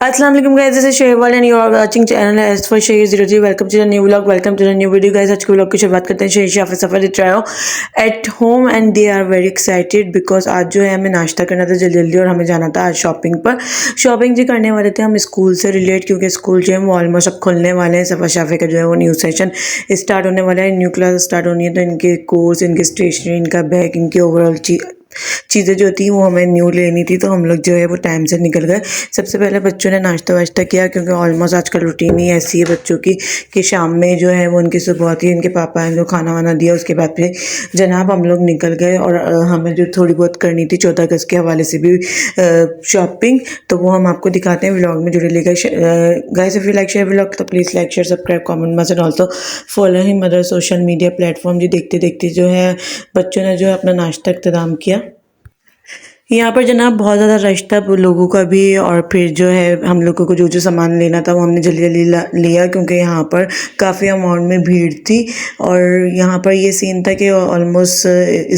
अस्सलाम वालेकुम guys, this is Shehwal and you are watching channel S for share 03। Welcome to the new vlog, welcome to the new video guys. आज के vlog की शुरुआत करते हैं Sher Shafi Safar trio at home and they are very excited because आज जो है हमें नाश्ता करना था जल्दी जल्दी और हमें जाना था आज शॉपिंग पर। शॉपिंग जी करने वाले थे हम स्कूल से रिलेट, क्योंकि स्कूल जो है वो ऑलमोस्ट अब खुलने वाले हैं। सफ़र शाफी का जो है वो न्यू सेशन स्टार्ट होने वाला है, न्यू क्लास स्टार्ट होनी है, तो इनके कोर्स, इनकी स्टेशनरी, इनका बैग, इनकी ओवरऑल चीज़ें जो थी वो हमें न्यू लेनी थी। तो हम लोग जो है वो टाइम से निकल गए। सबसे पहले बच्चों ने नाश्ता वाश्ता किया, क्योंकि ऑलमोस्ट आजकल रूटीन ही ऐसी है बच्चों की कि शाम में जो है वो उनकी सुबह होती है, इनके पापा ने जो खाना वाना दिया उसके बाद फिर जनाब हम लोग निकल गए। और हमें जो थोड़ी बहुत करनी थी 14 अगस्त के हवाले से भी शॉपिंग, तो वो हम आपको दिखाते हैं। व्लॉग में जुड़े लेगा guys. If you like share vlog तो please like share subscribe comment must and also follow him other social media platform. जी देखते देखते जो है बच्चों ने जो है अपना नाश्ता इख्तिताम किया। यहाँ पर जनाब बहुत ज़्यादा रश था लोगों का भी, और फिर जो है हम लोगों को जो जो सामान लेना था वो हमने जल्दी जल्दी लिया, क्योंकि यहाँ पर काफ़ी अमाउंट में भीड़ थी। और यहाँ पर ये सीन था कि ऑलमोस्ट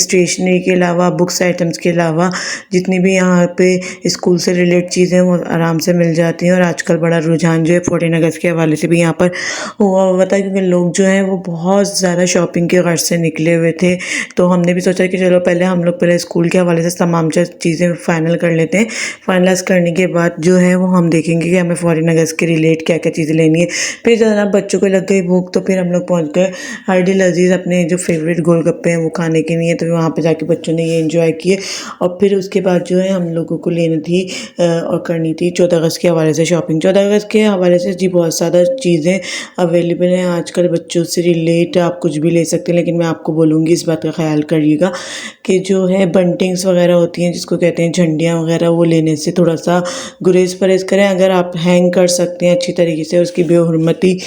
स्टेशनरी के अलावा, बुक्स आइटम्स के अलावा जितनी भी यहाँ पे स्कूल से रिलेटेड चीज़ें वो आराम से मिल जाती हैं। और आजकल बड़ा रुझान जो है 14 अगस्त के हवाले से भी यहाँ पर हुआ हुआ था, क्योंकि लोग जो हैं वो बहुत ज़्यादा शॉपिंग के गर्ज से निकले हुए थे। तो हमने भी सोचा कि चलो पहले हम लोग पहले स्कूल के हवाले से तमाम चीज़ें फाइनल कर लेते हैं। फाइनलाइज करने के बाद जो है वो हम देखेंगे कि हमें 14 अगस्त के रिलेट क्या क्या चीज़ें लेनी है। फिर जनाब बच्चों को लग गई भूख, तो फिर हम लोग पहुँच गए हार्डी लजीज अपने जो फेवरेट गोलगप्पे हैं वो खाने के लिए। तो वहाँ पे जाके बच्चों ने ये एंजॉय किए। और फिर उसके बाद जो है हम लोगों को लेनी थी और करनी थी 14 अगस्त के हवाले से शॉपिंग। 14 अगस्त के हवाले से जी बहुत ज़्यादा चीज़ें अवेलेबल हैं आजकल बच्चों से रिलेट। आप कुछ भी ले सकते हैं, लेकिन मैं आपको बोलूँगी इस बात का ख्याल करिएगा कि जो है बंटिंग्स वगैरह होती हैं, जिसको कहते हैं झंडियाँ वगैरह, वो लेने से थोड़ा सा गुरेज परहेज करें। अगर आप हैंग कर सकते हैं अच्छी तरीके से, उसकी बेहुरमती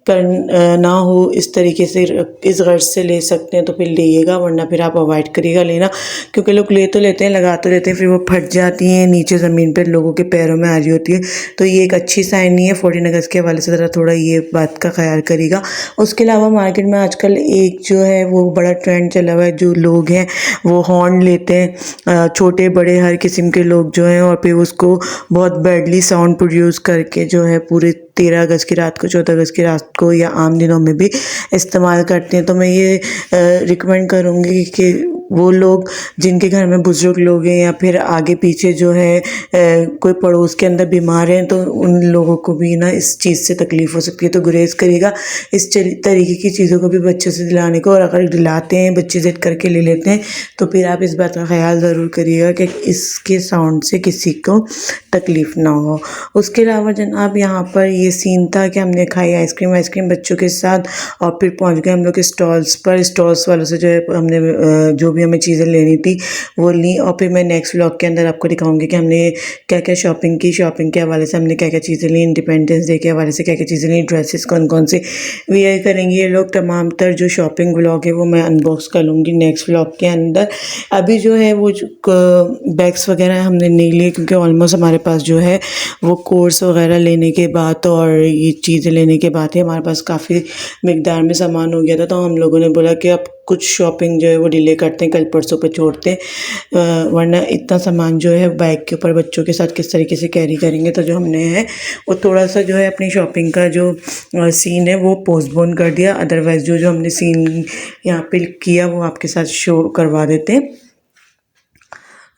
कर ना हो इस तरीके से, इस गर्ज से ले सकते हैं तो फिर लीजिएगा, वरना फिर आप अवॉइड करिएगा लेना। क्योंकि लोग ले तो लेते हैं, लगा तो लेते हैं, फिर वो फट जाती हैं नीचे ज़मीन पर, लोगों के पैरों में आ रही होती है। तो ये एक अच्छी साइन नहीं है। 14 अगस्त के हवाले से ज़रा थोड़ा ये बात का ख्याल करिएगा। उसके अलावा मार्केट में आजकल एक जो है वो बड़ा ट्रेंड चला हुआ है, जो लोग हैं वो हॉर्न लेते हैं, छोटे बड़े हर किस्म के लोग जो हैं, और फिर उसको बहुत बैडली साउंड प्रोड्यूस करके जो है पूरे 13 अगस्त की रात को, 14 अगस्त की रात को या आम दिनों में भी इस्तेमाल करते हैं। तो मैं ये रिकमेंड करूँगी कि वो लोग जिनके घर में बुज़ुर्ग लोग हैं या फिर आगे पीछे जो है कोई पड़ोस के अंदर बीमार हैं, तो उन लोगों को भी ना इस चीज़ से तकलीफ़ हो सकती है। तो गुरेज करिएगा इस तरीके की चीज़ों को भी बच्चों से दिलाने को। और अगर दिलाते हैं, बच्चे ज़िद करके ले लेते हैं, तो फिर आप इस बात का ख्याल ज़रूर करिएगा कि इसके साउंड से किसी को तकलीफ़ ना हो। उसके अलावा जनाब यहाँ पर ये सीन था कि हमने खाई आइसक्रीम बच्चों के साथ, और फिर पहुँच गए हम लोग के स्टॉल्स पर। स्टॉल्स वालों से जो है हमने जो भी हमें चीज़ें लेनी थी वो ली। और फिर मैं नेक्स्ट व्लॉग के अंदर आपको दिखाऊंगी कि हमने क्या क्या शॉपिंग की, शॉपिंग के हवाले से हमने क्या क्या चीज़ें ली, इंडिपेंडेंस डे के हवाले से क्या क्या चीज़ें ली, ड्रेसेस कौन कौन से वेयर करेंगे ये लोग। तमाम तर जो शॉपिंग व्लॉग है वो मैं अनबॉक्स कर लूँगी नेक्स्ट व्लॉग के अंदर। अभी जो है वो बैग्स वगैरह हमने नहीं लिए, क्योंकि ऑलमोस्ट हमारे पास जो है वो कोर्स वगैरह लेने के बाद और ये चीज़ें लेने के बाद ही हमारे पास काफ़ी मिकदार में सामान हो गया था। तो हम लोगों ने बोला कि अब कुछ शॉपिंग जो है वो डिले करते हैं, कल परसों पे छोड़ते हैं, वरना इतना सामान जो है बाइक के ऊपर बच्चों के साथ किस तरीके से कैरी करेंगे। तो जो हमने है वो थोड़ा सा जो है अपनी शॉपिंग का जो सीन है वो पोस्टपोन कर दिया। अदरवाइज़ जो जो हमने सीन यहाँ पे किया वो आपके साथ शो करवा देते हैं।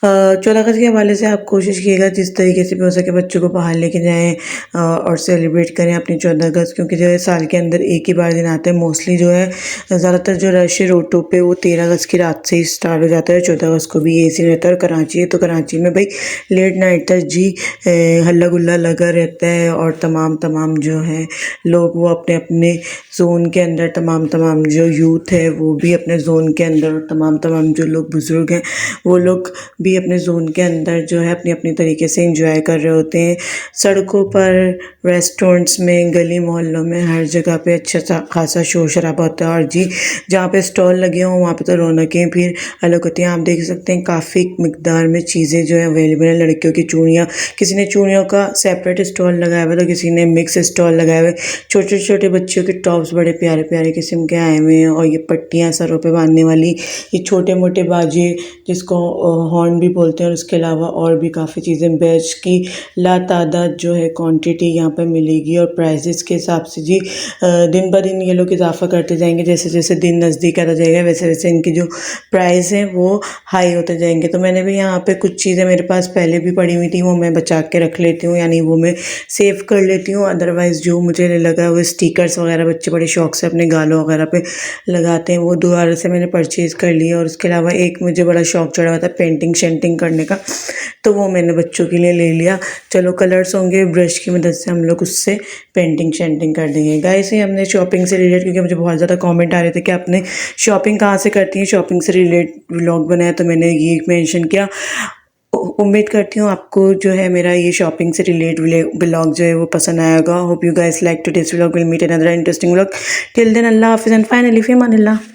14 अगस्त के हवाले से आप कोशिश कीजिएगा जिस तरीके से भी हो सके बच्चों को बाहर लेके जाएं और सेलिब्रेट करें अपनी 14 अगस्त, क्योंकि जो है साल के अंदर एक ही बार दिन आते हैं। मोस्टली जो है ज़्यादातर जो रश है रोडों पे वो 13 अगस्त की रात से ही स्टार्ट हो जाता है। 14 अगस्त को भी ऐसे रहता है। और कराची है तो कराची में भाई लेट नाइट तक जी हल्ला गुल्ला लगा रहता है, और तमाम जो है लोग वो अपने अपने जोन के अंदर, तमाम जो यूथ है वो भी अपने जोन के अंदर, तमाम जो लोग बुज़ुर्ग हैं वो लोग भी अपने जोन के अंदर जो है अपनी अपनी तरीके से एंजॉय कर रहे होते हैं। सड़कों पर, रेस्टोरेंट्स में, गली मोहल्लों में, हर जगह पे अच्छा खासा शोर शराबा होता है। और जी जहाँ पे स्टॉल लगे हों वहाँ पे तो रौनकें फिर अलग होती हैं। आप देख सकते हैं काफ़ी मिकदार में चीज़ें जो है अवेलेबल हैं। लड़कियों की चूड़ियाँ, किसी ने चूड़ियों का सेपरेट स्टॉल लगाया हुआ, तो किसी ने मिक्स स्टॉल लगाए हुए। छोटे छोटे बच्चों के टॉप्स बड़े प्यारे प्यारे किस्म के आए हुए हैं, और ये पट्टियाँ सरों पे बांधने वाली, ये छोटे मोटे बाजे जिसको हॉर्न भी बोलते हैं। और उसके अलावा और भी काफ़ी चीज़ें बेच की लातादाद जो है क्वांटिटी यहाँ पे मिलेगी। और प्राइसेस के हिसाब से जी दिन ब दिन ये लोग इजाफा करते जाएंगे। जैसे जैसे दिन नज़दीक आता जाएगा वैसे वैसे इनकी जो प्राइस हैं वो हाई होते जाएंगे। तो मैंने भी यहाँ पे कुछ चीज़ें मेरे पास पहले भी पड़ी हुई थी, वो मैं बचा के रख लेती हूँ, यानी वो मैं सेव कर लेती हूँ। अदरवाइज़ जो मुझे लगा वो स्टिकर्स वगैरह बच्चे बड़े शौक से अपने गालों वगैरह पे लगाते हैं, वो दोबारा से मैंने परचेज़ कर लिया। और उसके अलावा एक मुझे बड़ा शौक चढ़ा हुआ था पेंटिंग शेंटिंग करने का, तो वो मैंने बच्चों के लिए ले लिया। चलो कलर्स होंगे, ब्रश की मदद से हम लोग उससे पेंटिंग शेंटिंग कर देंगे। गाइस ये हमने शॉपिंग से रिलेटेड, क्योंकि मुझे बहुत ज़्यादा कमेंट आ रहे थे कि आपने शॉपिंग कहाँ से करती हैं, शॉपिंग से रिलेटेड व्लॉग बनाया, तो मैंने ये मेंशन किया। उम्मीद करती हूँ आपको जो है मेरा ये शॉपिंग से रिलेटेड व्लॉग जो है वो पसंद आएगा। Hope you guys like today's vlog. Will meet another interesting vlog. Till then अल्लाह हाफिज़ एंड फाइनली फी अमानिल्लाह।